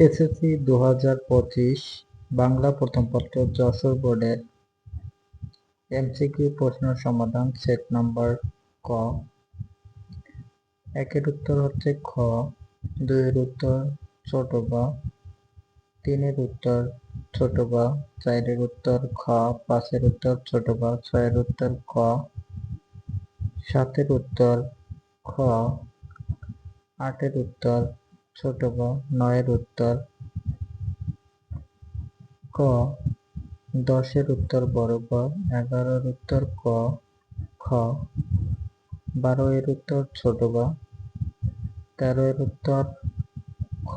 SSC 2025 Bangla প্রথম পত্র যশোর বোর্ডের এমসিকিউ প্রশ্ন সমাধান সেট নাম্বার ক। একের উত্তর হচ্ছে খ, দুইয়ের উত্তর ছোট বা, তিনের উত্তর ছোট বা, চারের উত্তর খ, পাঁচের উত্তর ছোট বা, ছয়ের উত্তর ক, সাতের উত্তর খ, আটের উত্তর ছোট বা, নয়ের উত্তর ক, 10-এর উত্তর বড় ক, 11-এর উত্তর ক খ, 12-এর উত্তর ছোট বা, 13-এর উত্তর খ,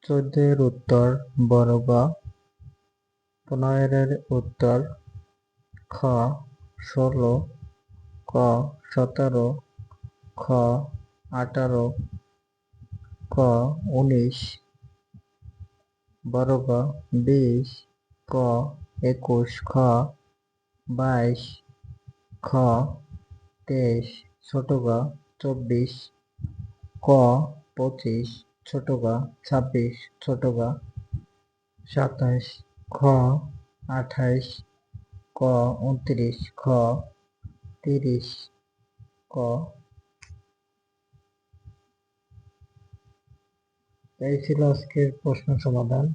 14-এর উত্তর বড় বা, 15-এর উত্তর খ, 16 ক, 17 খ, 18 ক, 19 বড় বা, 20 ক, 21 খ, 22 খ, 23 ছোট বা, 24 ক, 25 ছোট বা, 26 ছোট বা, 27 খ, 28 ক, 29 খ, 30 ক। এই ছিল আজকের প্রশ্ন সমাধান।